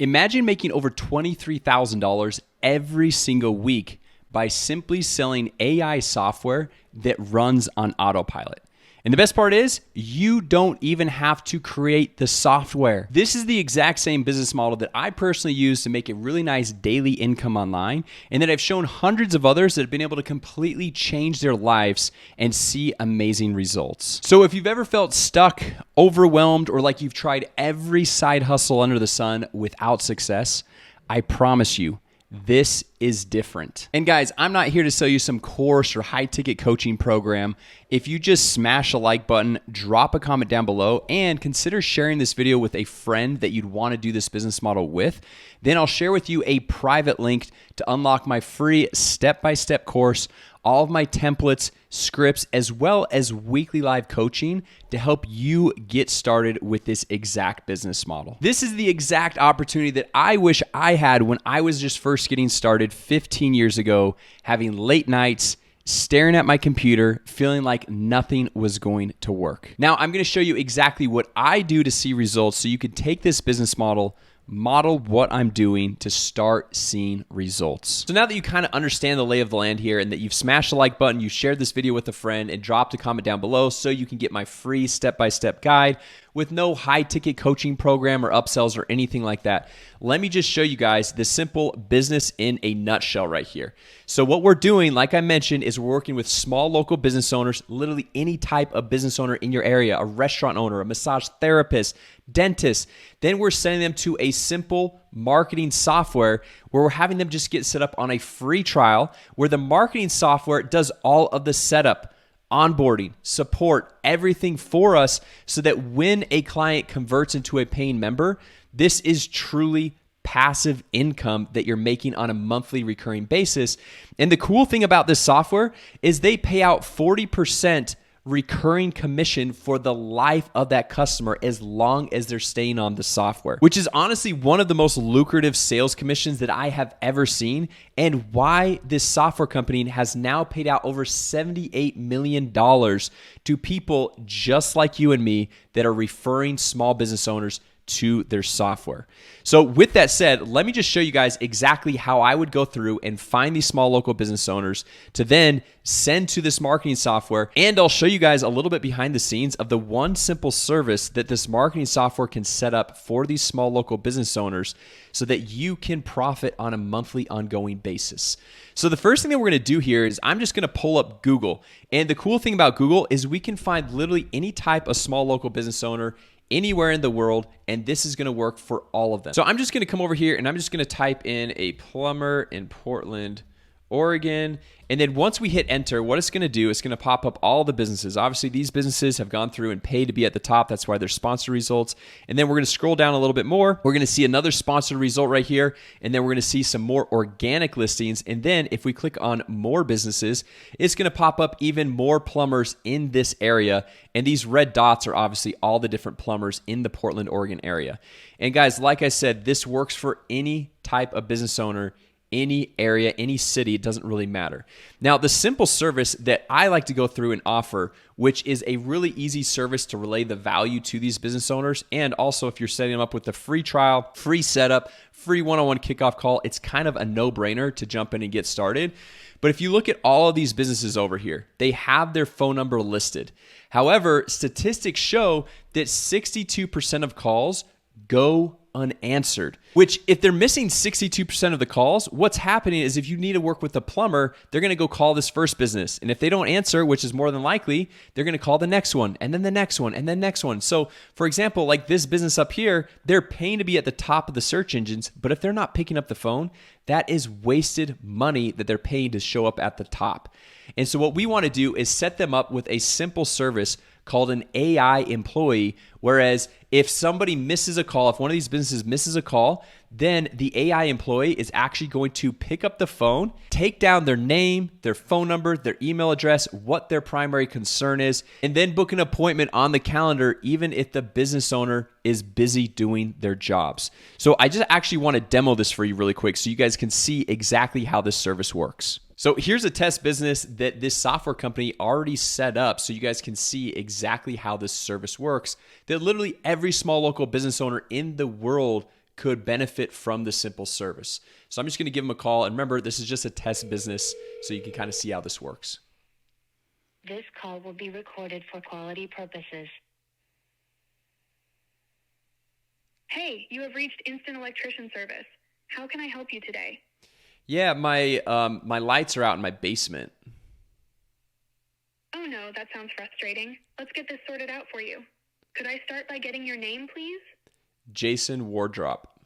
Imagine making over $23,000 every single week by simply selling AI software that runs on autopilot. And the best part is, you don't even have to create the software. This is the exact same business model that I personally use to make a really nice daily income online, and that I've shown hundreds of others that have been able to completely change their lives and see amazing results. So if you've ever felt stuck, overwhelmed, or like you've tried every side hustle under the sun without success, I promise you, this is different. And guys, I'm not here to sell you some course or high ticket coaching program. If you just smash a like button, drop a comment down below, and consider sharing this video with a friend that you'd want to do this business model with, then I'll share with you a private link to unlock my free step-by-step course, all of my templates, scripts, as well as weekly live coaching to help you get started with this exact business model. This is the exact opportunity that I wish I had when I was just first getting started 15 years ago, having late nights, staring at my computer, feeling like nothing was going to work. Now, I'm going to show you exactly what I do to see results so you can take this business model, model what I'm doing to start seeing results. So now that you kind of understand the lay of the land here and that you've smashed the like button, you shared this video with a friend, and dropped a comment down below so you can get my free step-by-step guide with no high ticket coaching program or upsells or anything like that, let me just show you guys the simple business in a nutshell right here. So what we're doing, like I mentioned, is we're working with small local business owners, literally any type of business owner in your area, a restaurant owner, a massage therapist, dentist. Then we're sending them to a simple marketing software where we're having them just get set up on a free trial where the marketing software does all of the setup, onboarding, support, everything for us, so that when a client converts into a paying member, this is truly passive income that you're making on a monthly recurring basis. And the cool thing about this software is they pay out 40% recurring commission for the life of that customer as long as they're staying on the software, which is honestly one of the most lucrative sales commissions that I have ever seen, and why this software company has now paid out over $78 million to people just like you and me that are referring small business owners to their software. So with that said, let me just show you guys exactly how I would go through and find these small local business owners to then send to this marketing software. And I'll show you guys a little bit behind the scenes of the one simple service that this marketing software can set up for these small local business owners so that you can profit on a monthly ongoing basis. So the first thing that we're going to do here is I'm just going to pull up Google. And the cool thing about Google is we can find literally any type of small local business owner anywhere in the world, and this is going to work for all of them. So I'm just going to come over here and I'm just going to type in a plumber in Portland, Oregon. And then once we hit enter, what it's going to do is going to pop up all the businesses. Obviously, these businesses have gone through and paid to be at the top. That's why they're sponsored results. And then we're going to scroll down a little bit more. We're going to see another sponsored result right here. And then we're going to see some more organic listings. And then if we click on more businesses, it's going to pop up even more plumbers in this area. And these red dots are obviously all the different plumbers in the Portland, Oregon area. And guys, like I said, this works for any type of business owner, any area, any city, it doesn't really matter. Now, the simple service that I like to go through and offer, which is a really easy service to relay the value to these business owners, and also if you're setting them up with a free trial, free setup, free one-on-one kickoff call, it's kind of a no-brainer to jump in and get started. But if you look at all of these businesses over here, they have their phone number listed. However, statistics show that 62% of calls go unanswered, which if they're missing 62% of the calls, what's happening is if you need to work with a plumber, they're going to go call this first business. And if they don't answer, which is more than likely, they're going to call the next one and then the next one and then next one. So for example, like this business up here, they're paying to be at the top of the search engines, but if they're not picking up the phone, that is wasted money that they're paying to show up at the top. And so what we want to do is set them up with a simple service called an AI employee, whereas if somebody misses a call, if one of these businesses misses a call, then the AI employee is actually going to pick up the phone, take down their name, their phone number, their email address, what their primary concern is, and then book an appointment on the calendar, even if the business owner is busy doing their jobs. So I just actually want to demo this for you really quick so you guys can see exactly how this service works. So here's a test business that this software company already set up so you guys can see exactly how this service works, that literally every small local business owner in the world could benefit from the simple service. So I'm just going to give them a call. And remember, this is just a test business, so you can kind of see how this works. This call will be recorded for quality purposes. Hey, you have reached Instant Electrician Service. How can I help you today? Yeah, my lights are out in my basement. Oh no, that sounds frustrating. Let's get this sorted out for you. Could I start by getting your name, please? Jason Wardrop.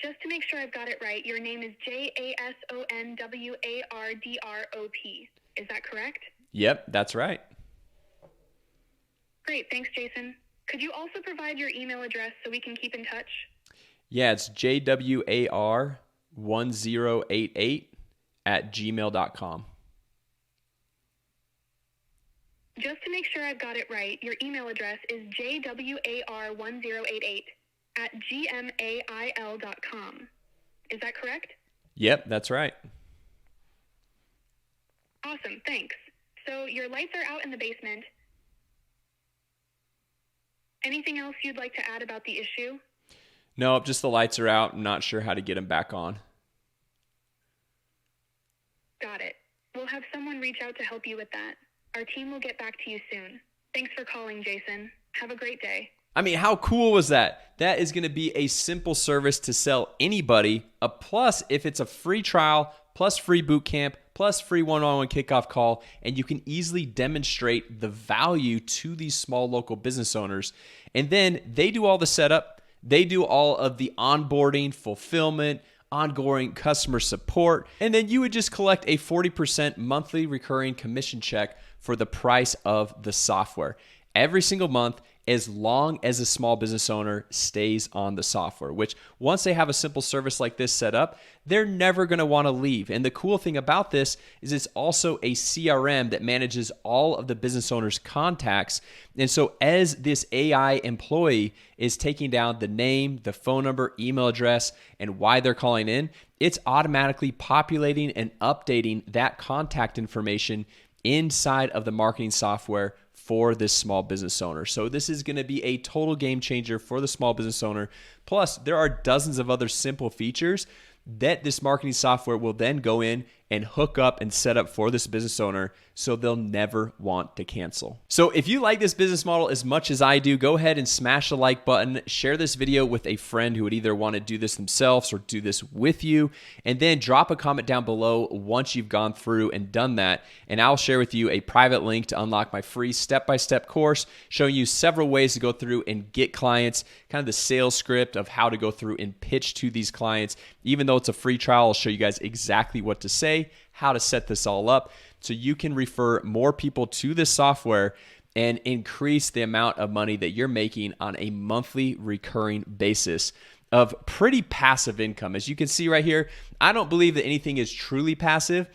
Just to make sure I've got it right, your name is Jasonwardrop. Is that correct? Yep, that's right. Great, thanks, Jason. Could you also provide your email address so we can keep in touch? Yeah, it's jwar1088@gmail.com. Just to make sure I've got it right, your email address is jwar1088@gmail.com. Is that correct? Yep, that's right. Awesome, thanks. So your lights are out in the basement. Anything else you'd like to add about the issue? No, just the lights are out. I'm not sure how to get them back on. Got it. We'll have someone reach out to help you with that. Our team will get back to you soon. Thanks for calling, Jason. Have a great day. I mean, how cool was that? That is going to be a simple service to sell anybody. A plus if it's a free trial, plus free bootcamp, plus free one-on-one kickoff call, and you can easily demonstrate the value to these small local business owners. And then they do all the setup. They do all of the onboarding, fulfillment, ongoing customer support, and then you would just collect a 40% monthly recurring commission check for the price of the software every single month, as long as a small business owner stays on the software, which once they have a simple service like this set up, they're never going to want to leave. And the cool thing about this is it's also a CRM that manages all of the business owner's contacts. And so as this AI employee is taking down the name, the phone number, email address, and why they're calling in, it's automatically populating and updating that contact information inside of the marketing software for this small business owner. So this is going to be a total game changer for the small business owner. Plus, there are dozens of other simple features that this marketing software will then go in and hook up and set up for this business owner, so they'll never want to cancel. So if you like this business model as much as I do, go ahead and smash the like button, share this video with a friend who would either want to do this themselves or do this with you, and then drop a comment down below once you've gone through and done that, and I'll share with you a private link to unlock my free step-by-step course showing you several ways to go through and get clients, kind of the sales script of how to go through and pitch to these clients. Even though it's a free trial, I'll show you guys exactly what to say, how to set this all up, so you can refer more people to this software and increase the amount of money that you're making on a monthly recurring basis of pretty passive income. As you can see right here, I don't believe that anything is truly passive,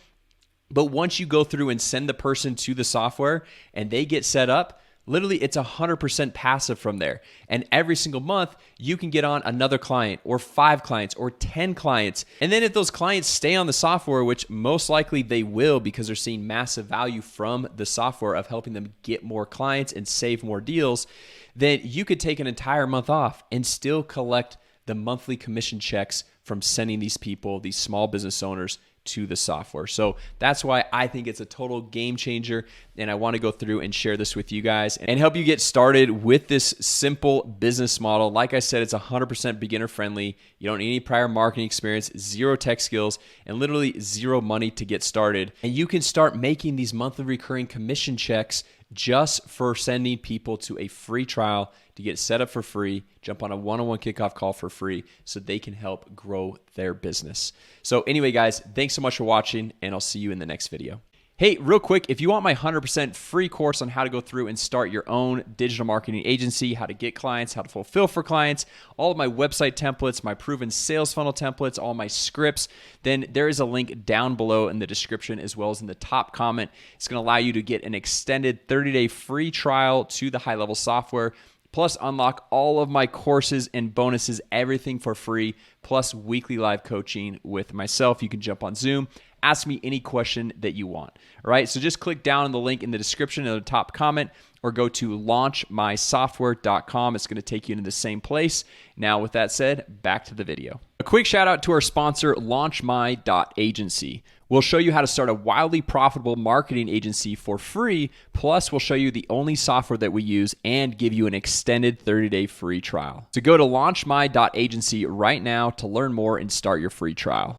but once you go through and send the person to the software and they get set up, literally, it's 100% passive from there. And every single month, you can get on another client or 5 clients or 10 clients. And then if those clients stay on the software, which most likely they will because they're seeing massive value from the software of helping them get more clients and save more deals, then you could take an entire month off and still collect the monthly commission checks from sending these people, these small business owners, to the software. So that's why I think it's a total game changer, and I want to go through and share this with you guys and help you get started with this simple business model. Like I said, it's 100% beginner friendly. You don't need any prior marketing experience, 0 tech skills, and literally 0 money to get started. And you can start making these monthly recurring commission checks just for sending people to a free trial to get set up for free, jump on a one-on-one kickoff call for free so they can help grow their business. So anyway, guys, thanks so much for watching, and I'll see you in the next video. Hey, real quick, if you want my 100% free course on how to go through and start your own digital marketing agency, how to get clients, how to fulfill for clients, all of my website templates, my proven sales funnel templates, all my scripts, then there is a link down below in the description as well as in the top comment. It's going to allow you to get an extended 30-day free trial to the HighLevel software, plus unlock all of my courses and bonuses, everything for free, plus weekly live coaching with myself. You can jump on Zoom, ask me any question that you want. All right, so just click down on the link in the description in the top comment or go to launchmysoftware.com. It's going to take you into the same place. Now, with that said, back to the video. A quick shout out to our sponsor, launchmy.agency. We'll show you how to start a wildly profitable marketing agency for free. Plus, we'll show you the only software that we use and give you an extended 30-day free trial. So go to launchmy.agency right now to learn more and start your free trial.